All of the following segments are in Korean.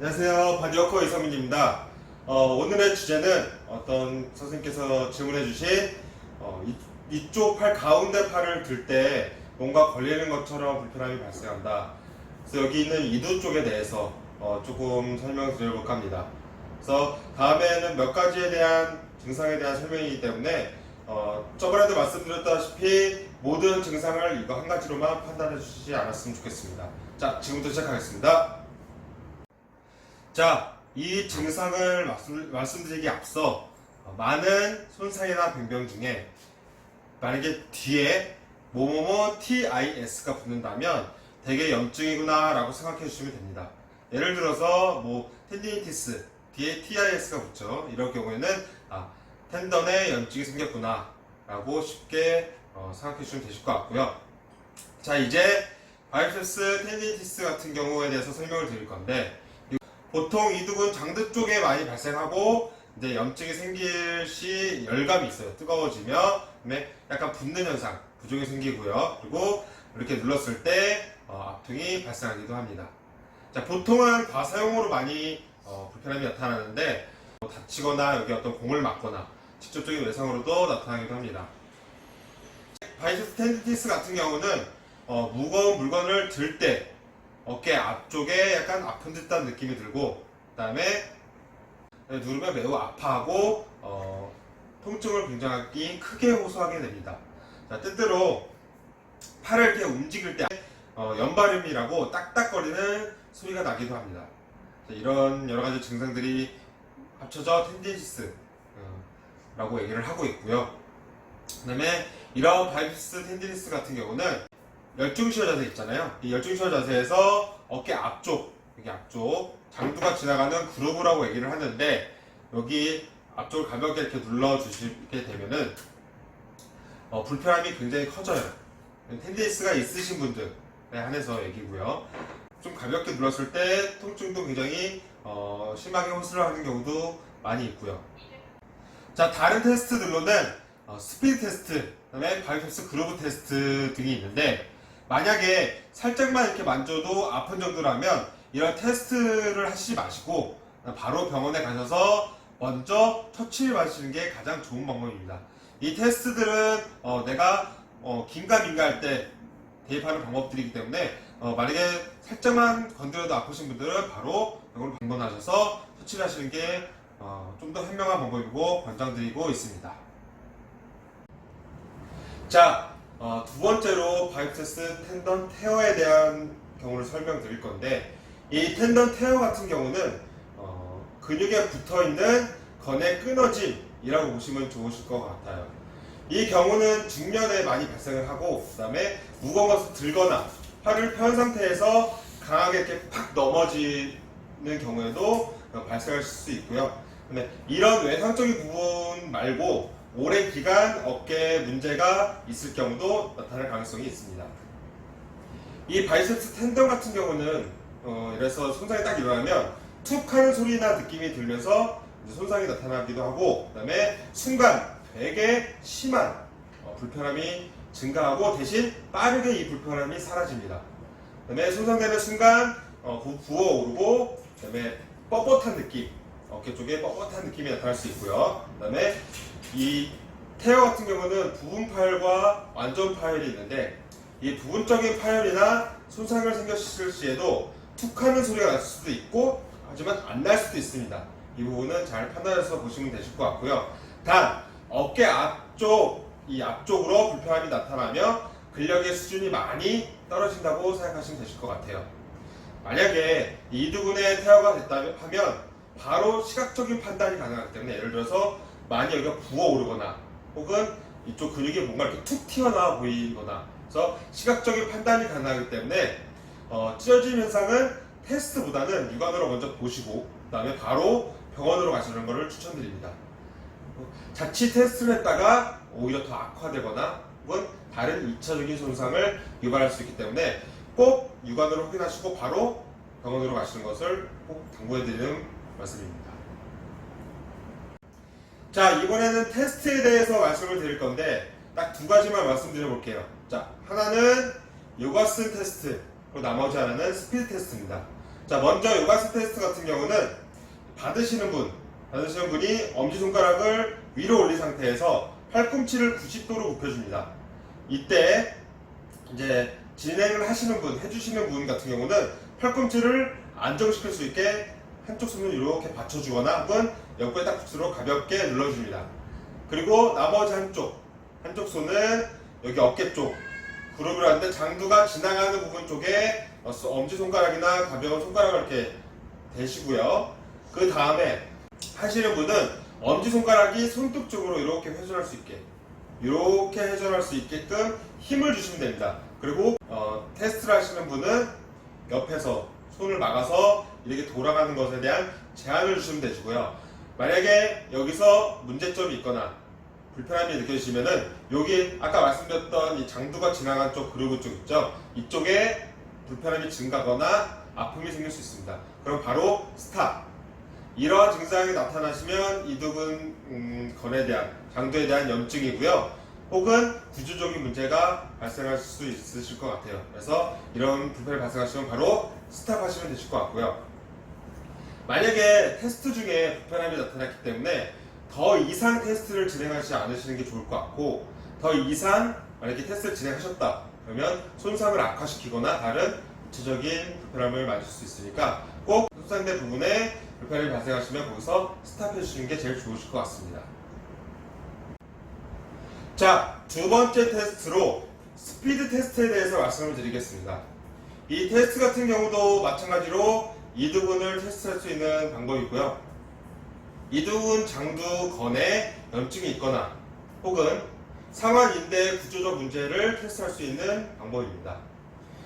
안녕하세요. 바디워커 이성민입니다. 오늘의 주제는 어떤 선생님께서 질문해 주신 이쪽 팔 가운데 팔을 들 때 뭔가 걸리는 것처럼 불편함이 발생한다. 그래서 여기 있는 이두 쪽에 대해서 조금 설명을 드려볼까 합니다. 그래서 다음에는 몇 가지에 대한 증상에 대한 설명이기 때문에 저번에도 말씀드렸다시피 모든 증상을 이거 한 가지로만 판단해 주시지 않았으면 좋겠습니다. 자, 지금부터 시작하겠습니다. 자, 이 증상을 말씀드리기 앞서 많은 손상이나 병변 중에 만약에 뒤에 뭐뭐뭐 TIS가 붙는다면 대개 염증이구나 라고 생각해 주시면 됩니다. 예를 들어서 뭐 텐디니티스 뒤에 TIS가 붙죠. 이럴 경우에는 텐던에 염증이 생겼구나 라고 쉽게 생각해 주시면 되실 것 같고요. 자, 이제 바이셉스 텐디니티스 같은 경우에 대해서 설명을 드릴 건데, 보통 이두근 장두 쪽에 많이 발생하고 이제 염증이 생길 시 열감이 있어요. 뜨거워지며 그다음에 약간 붓는 현상, 부종이 생기고요. 그리고 이렇게 눌렀을 때 압통이 발생하기도 합니다. 자, 보통은 과사용으로 많이 불편함이 나타나는데 다치거나 여기 어떤 공을 맞거나 직접적인 외상으로도 나타나기도 합니다. 바이셉스 텐디니티스 같은 경우는 무거운 물건을 들 때 어깨 앞쪽에 약간 아픈 듯한 느낌이 들고, 그 다음에 누르면 매우 아파하고 통증을 굉장히 크게 호소하게 됩니다. 자, 때때로 팔을 이렇게 움직일 때 연발음이라고 딱딱거리는 소리가 나기도 합니다. 자, 이런 여러가지 증상들이 합쳐져 텐디니티스 라고 얘기를 하고 있고요. 그 다음에 이런 바이셉스 텐디니티스 같은 경우는 열중시어 자세 있잖아요. 이 열중시어 자세에서 어깨 앞쪽, 여기 앞쪽 장두가 지나가는 그루브라고 얘기를 하는데, 여기 앞쪽을 가볍게 이렇게 눌러주시게 되면은 불편함이 굉장히 커져요. 텐디니티스가 있으신 분들에 한해서 얘기고요. 좀 가볍게 눌렀을 때 통증도 굉장히 심하게 호소를 하는 경우도 많이 있고요. 자, 다른 테스트들로는 스피드 테스트, 그 다음에 바이셉스 그루브 테스트 등이 있는데, 만약에 살짝만 이렇게 만져도 아픈 정도라면 이런 테스트를 하시지 마시고 바로 병원에 가셔서 먼저 처치를 받으시는 게 가장 좋은 방법입니다. 이 테스트들은 내가 긴가민가 할 때 대입하는 방법들이기 때문에 만약에 살짝만 건드려도 아프신 분들은 바로 병원을 방문하셔서 처치를 하시는 게 좀 더 현명한 방법이고 권장드리고 있습니다. 자, 두 번째로 바이셉스 텐던 테어에 대한 경우를 설명드릴 건데, 이 텐던 테어 같은 경우는 근육에 붙어있는 건의 끊어짐이라고 보시면 좋으실 것 같아요. 이 경우는 중년에 많이 발생을 하고, 그 다음에 무거운 것을 들거나 팔을 편 상태에서 강하게 이렇게 팍 넘어지는 경우에도 발생할 수 있고요. 근데 이런 외상적인 부분 말고 오랜 기간 어깨에 문제가 있을 경우도 나타날 가능성이 있습니다. 이 바이셉스 텐던 같은 경우는 이래서 손상이 딱 일어나면 툭 하는 소리나 느낌이 들면서 손상이 나타나기도 하고, 그 다음에 순간 되게 심한 불편함이 증가하고 대신 빠르게 이 불편함이 사라집니다. 그 다음에 손상되는 순간 부어오르고, 그 다음에 뻣뻣한 느낌, 어깨 쪽에 뻣뻣한 느낌이 나타날 수 있고요. 그 다음에 이 테어 같은 경우는 부분 파열과 완전 파열이 있는데, 이 부분적인 파열이나 손상을 생겼을 시에도 툭 하는 소리가 날 수도 있고 하지만 안 날 수도 있습니다. 이 부분은 잘 판단해서 보시면 되실 것 같고요. 단 어깨 앞쪽, 이 앞쪽으로 불편함이 나타나며 근력의 수준이 많이 떨어진다고 생각하시면 되실 것 같아요. 만약에 이두근의 테어가 됐다면 하면 바로 시각적인 판단이 가능하기 때문에, 예를 들어서 많이 여기가 부어오르거나 혹은 이쪽 근육이 뭔가 이렇게 툭 튀어나와 보이거나, 그래서 시각적인 판단이 가능하기 때문에 찢어짐 현상은 테스트보다는 육안으로 먼저 보시고 그 다음에 바로 병원으로 가시는 것을 추천드립니다. 자칫 테스트를 했다가 오히려 더 악화되거나 혹은 다른 2차적인 손상을 유발할 수 있기 때문에 꼭 육안으로 확인하시고 바로 병원으로 가시는 것을 꼭 당부해드리는 말씀입니다. 자, 이번에는 테스트에 대해서 말씀을 드릴 건데 딱 두 가지만 말씀드려 볼게요. 자, 하나는 요가슨 테스트, 그리고 나머지 하나는 스피드 테스트입니다. 자, 먼저 요가스 테스트 같은 경우는 받으시는 분이 엄지손가락을 위로 올린 상태에서 팔꿈치를 90도로 굽혀줍니다. 이때 이제 진행을 해주시는 분 같은 경우는 팔꿈치를 안정시킬 수 있게 한쪽 손을 이렇게 받쳐주거나 혹은 옆구리 딱지로 가볍게 눌러줍니다. 그리고 나머지 한쪽 손은 여기 어깨 쪽 그룹을 하는데 장두가 지나가는 부분 쪽에 엄지손가락이나 가벼운 손가락을 이렇게 대시고요. 그 다음에 하시는 분은 엄지손가락이 손등 쪽으로 이렇게 회전할 수 있게끔 힘을 주시면 됩니다. 그리고 테스트를 하시는 분은 옆에서 손을 막아서 이렇게 돌아가는 것에 대한 제한을 주시면 되시고요. 만약에 여기서 문제점이 있거나 불편함이 느껴지시면은 여기 아까 말씀드렸던 이 장두가 지나간 쪽 그루브 쪽 있죠? 이쪽에 불편함이 증가하거나 아픔이 생길 수 있습니다. 그럼 바로 스탑. 이러한 증상이 나타나시면 이두근 건에 대한 장두에 대한 염증이고요. 혹은 구조적인 문제가 발생할 수 있으실 것 같아요. 그래서 이런 불편이 발생하시면 바로 스탑하시면 되실 것 같고요. 만약에 테스트 중에 불편함이 나타났기 때문에 더 이상 테스트를 진행하지 않으시는 게 좋을 것 같고, 더 이상 만약에 테스트를 진행하셨다 그러면 손상을 악화시키거나 다른 구체적인 불편함을 맞을 수 있으니까 꼭 손상된 부분에 불편함이 발생하시면 거기서 스탑해 주시는 게 제일 좋으실 것 같습니다. 자, 두 번째 테스트로 스피드 테스트에 대해서 말씀을 드리겠습니다. 이 테스트 같은 경우도 마찬가지로 이두근을 테스트할 수 있는 방법이고요. 이두근 장두 건에 염증이 있거나 혹은 상완인대 구조적 문제를 테스트할 수 있는 방법입니다.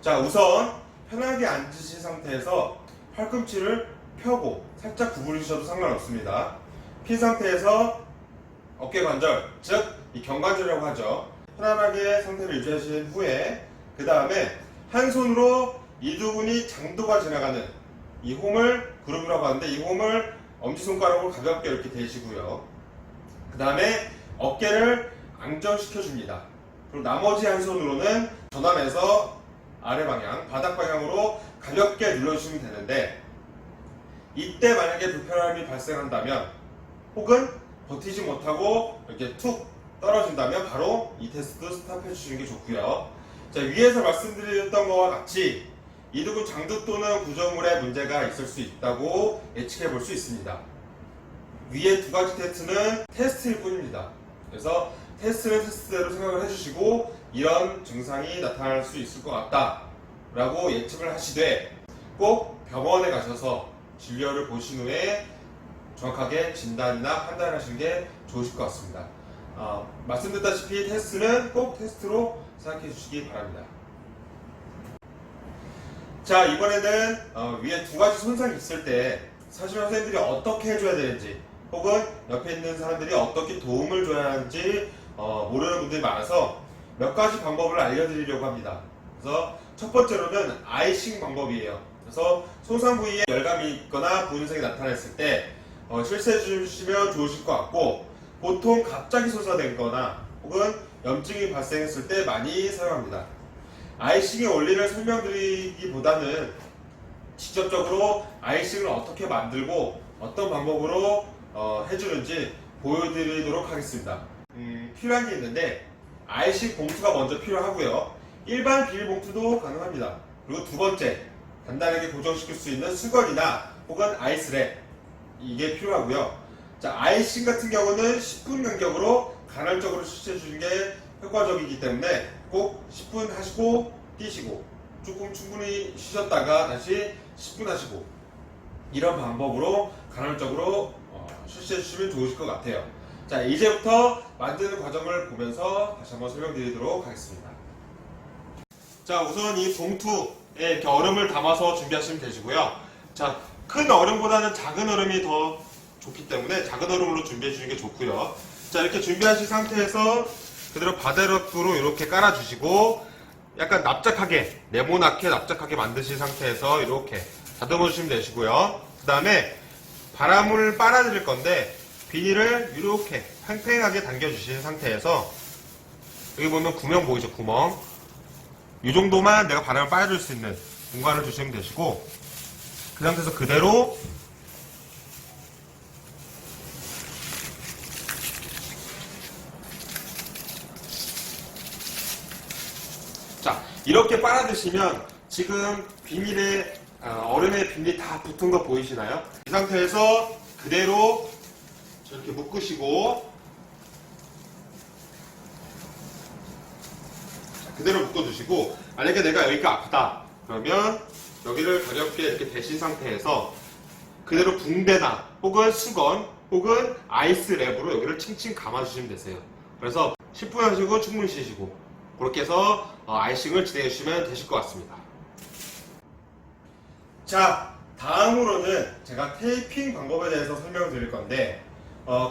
자, 우선 편하게 앉으신 상태에서 팔꿈치를 펴고 살짝 구부리셔도 상관없습니다. 핀 상태에서 어깨 관절, 즉 이 경관절이라고 하죠. 편안하게 상태를 유지하신 후에 그 다음에 한 손으로 이두근이 장두가 지나가는 이 홈을 그룹이라고 하는데 이 홈을 엄지손가락으로 가볍게 이렇게 대시고요. 그 다음에 어깨를 안정시켜 줍니다. 그리고 나머지 한 손으로는 전환해서 아래 방향, 바닥 방향으로 가볍게 눌러주시면 되는데, 이때 만약에 불편함이 발생한다면 혹은 버티지 못하고 이렇게 툭 떨어진다면 바로 이 테스트도 스탑해 주시는 게 좋고요. 자, 위에서 말씀드렸던 것과 같이 이두근 장두 또는 구조물에 문제가 있을 수 있다고 예측해 볼 수 있습니다. 위에 두 가지 테스트는 테스트일 뿐입니다. 그래서 테스트는 테스트대로 생각을 해주시고 이런 증상이 나타날 수 있을 것 같다 라고 예측을 하시되 꼭 병원에 가셔서 진료를 보신 후에 정확하게 진단이나 판단을 하시는 게 좋으실 것 같습니다. 말씀드렸다시피 테스트는 꼭 테스트로 생각해 주시기 바랍니다. 자, 이번에는 위에 두 가지 손상이 있을 때 사실 선생님들이 어떻게 해줘야 되는지 혹은 옆에 있는 사람들이 어떻게 도움을 줘야 하는지 모르는 분들이 많아서 몇 가지 방법을 알려드리려고 합니다. 그래서 첫 번째로는 아이싱 방법이에요. 그래서 손상 부위에 열감이 있거나 부은색이 나타났을 때 실수해 주시면 좋으실 것 같고, 보통 갑자기 솟아내거나 혹은 염증이 발생했을 때 많이 사용합니다. 아이싱의 원리를 설명드리기보다는 직접적으로 아이싱을 어떻게 만들고 어떤 방법으로 해주는지 보여드리도록 하겠습니다. 필요한 게 있는데 아이싱 봉투가 먼저 필요하고요. 일반 비닐봉투도 가능합니다. 그리고 두 번째, 간단하게 고정시킬 수 있는 수건이나 혹은 아이스랩, 이게 필요하고요. 자, 아이싱 같은 경우는 10분 간격으로 간헐적으로 실시해 주는 게 효과적이기 때문에 꼭 10분 하시고 뛰시고 조금 충분히 쉬셨다가 다시 10분 하시고 이런 방법으로 간헐적으로 실시해 주시면 좋으실 것 같아요. 자, 이제부터 만드는 과정을 보면서 다시 한번 설명드리도록 하겠습니다. 자, 우선 이 봉투에 이렇게 얼음을 담아서 준비하시면 되시고요. 자, 큰 얼음보다는 작은 얼음이 더 좋기 때문에 작은 얼음으로 준비해 주시는 게 좋고요. 자, 이렇게 준비하신 상태에서 그대로 바데러프로 이렇게 깔아주시고 약간 납작하게, 네모나게 납작하게 만드신 상태에서 이렇게 다듬어 주시면 되시고요. 그 다음에 바람을 빨아들일 건데 비닐을 이렇게 팽팽하게 당겨주신 상태에서 여기 보면 구멍 보이죠? 구멍. 이 정도만 내가 바람을 빨아줄 수 있는 공간을 주시면 되시고, 그 상태에서 그대로 자, 이렇게 빨아드시면 지금 비닐에 얼음에 비닐이 다 붙은 거 보이시나요? 이 상태에서 그대로 저렇게 묶으시고 그대로 묶어두시고, 만약에 내가 여기가 아프다 그러면 여기를 가볍게 이렇게 대신 상태에서 그대로 붕대나 혹은 수건 혹은 아이스 랩으로 여기를 칭칭 감아주시면 되세요. 그래서 10분 하시고 충분히 쉬시고 그렇게 해서 아이싱을 진행해 주시면 되실 것 같습니다. 자, 다음으로는 제가 테이핑 방법에 대해서 설명을 드릴 건데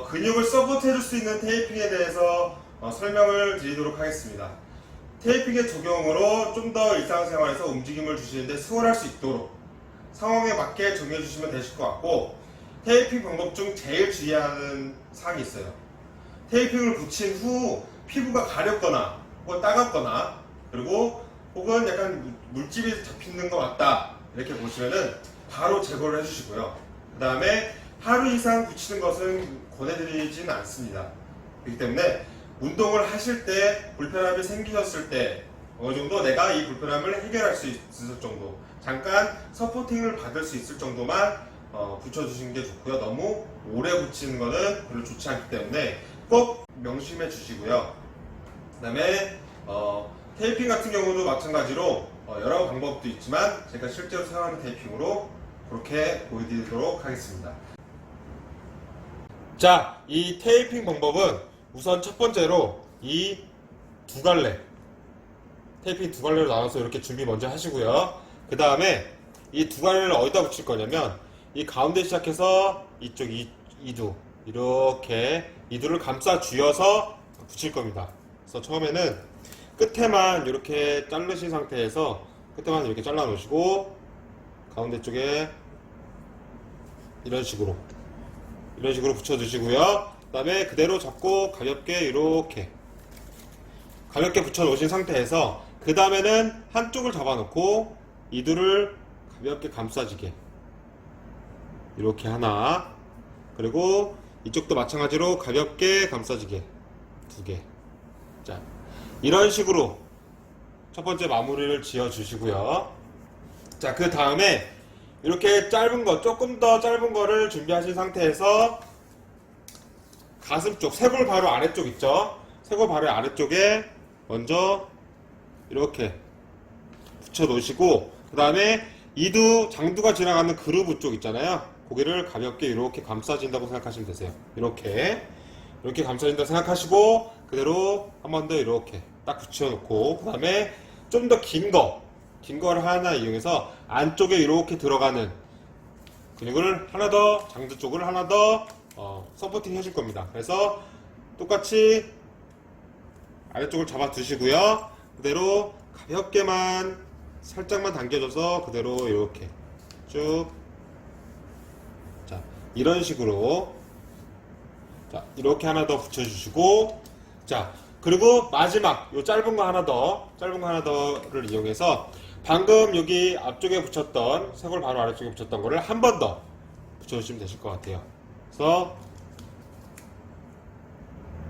근육을 서포트 해줄 수 있는 테이핑에 대해서 설명을 드리도록 하겠습니다. 테이핑의 적용으로 좀 더 일상생활에서 움직임을 주시는데 수월할 수 있도록 상황에 맞게 정해 주시면 되실 것 같고, 테이핑 방법 중 제일 주의하는 사항이 있어요. 테이핑을 붙인 후 피부가 가렵거나 혹은 따갑거나 그리고 혹은 약간 물집이 잡히는 것 같다 이렇게 보시면은 바로 제거를 해주시고요. 그 다음에 하루 이상 붙이는 것은 권해드리진 않습니다. 그렇기 때문에 운동을 하실 때 불편함이 생기셨을 때 어느 정도 내가 이 불편함을 해결할 수 있을 정도, 잠깐 서포팅을 받을 수 있을 정도만 붙여주시는 게 좋고요. 너무 오래 붙이는 거는 별로 좋지 않기 때문에 꼭 명심해 주시고요. 그 다음에 테이핑 같은 경우도 마찬가지로 여러 방법도 있지만 제가 실제로 사용하는 테이핑으로 그렇게 보여드리도록 하겠습니다. 자, 이 테이핑 방법은 우선 첫 번째로 이 두 갈래, 테이핑 두 갈래로 나눠서 이렇게 준비 먼저 하시고요. 그 다음에 이 두 갈래를 어디다 붙일 거냐면 이 가운데 시작해서 이쪽 이두 이렇게 이두를 감싸 쥐어서 붙일 겁니다. 그래서 처음에는 끝에만 이렇게 자르신 상태에서 끝에만 이렇게 잘라 놓으시고 가운데 쪽에 이런 식으로 붙여 주시고요. 그 다음에 그대로 잡고 가볍게 이렇게 가볍게 붙여 놓으신 상태에서 그 다음에는 한쪽을 잡아 놓고 이두를 가볍게 감싸지게 이렇게 하나, 그리고 이쪽도 마찬가지로 가볍게 감싸지게 두 개. 자, 이런 식으로 첫 번째 마무리를 지어 주시고요. 자, 그 다음에 이렇게 짧은 거, 조금 더 짧은 거를 준비하신 상태에서 가슴 쪽, 쇄골 바로 아래쪽 있죠? 쇄골 바로 아래쪽에 먼저 이렇게 붙여 놓으시고, 그 다음에 이두, 장두가 지나가는 그루브 쪽 있잖아요. 고기를 가볍게 이렇게 감싸진다고 생각하시면 되세요. 이렇게 감싸진다고 생각하시고 그대로 한 번 더 이렇게 딱 붙여 놓고, 그 다음에 좀 더 긴 거를 하나 이용해서 안쪽에 이렇게 들어가는 근육을 하나 더, 장두 쪽을 하나 더 서포팅 해줄 겁니다. 그래서 똑같이 아래쪽을 잡아 두시고요. 그대로 가볍게만 살짝만 당겨줘서 그대로 이렇게 쭉, 자, 이런 식으로, 자, 이렇게 하나 더 붙여주시고, 자, 그리고 마지막 요 짧은 거 하나 더를 이용해서 방금 여기 앞쪽에 붙였던, 쇄골 바로 아래쪽에 붙였던 거를 한 번 더 붙여주시면 되실 것 같아요. 그래서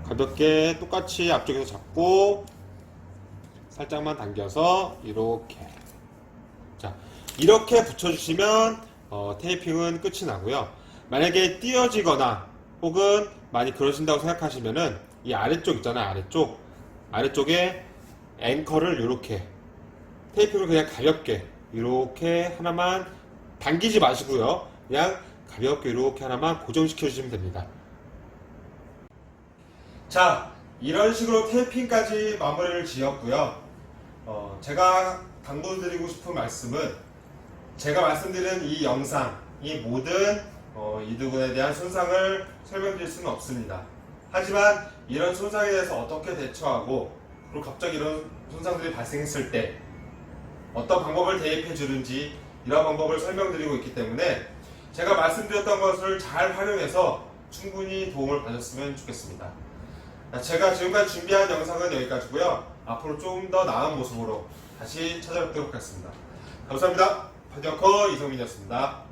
가볍게 똑같이 앞쪽에서 잡고 살짝만 당겨서 이렇게, 자, 이렇게 붙여주시면 테이핑은 끝이 나고요. 만약에 띄어지거나 혹은 많이 그러신다고 생각하시면은 이 아래쪽 있잖아요. 아래쪽에 앵커를 이렇게 테이핑을 그냥 가볍게 이렇게 하나만 당기지 마시고요. 그냥 가볍게 이렇게 하나만 고정시켜 주시면 됩니다. 자, 이런 식으로 테이핑까지 마무리를 지었고요. 제가 당부드리고 싶은 말씀은, 제가 말씀드린 이 영상이 모든 이두근에 대한 손상을 설명드릴 수는 없습니다. 하지만 이런 손상에 대해서 어떻게 대처하고, 그리고 갑자기 이런 손상들이 발생했을 때 어떤 방법을 대입해 주는지, 이런 방법을 설명드리고 있기 때문에 제가 말씀드렸던 것을 잘 활용해서 충분히 도움을 받았으면 좋겠습니다. 제가 지금까지 준비한 영상은 여기까지고요. 앞으로 좀 더 나은 모습으로 다시 찾아뵙도록 하겠습니다. 감사합니다. 한정커 이성민이었습니다.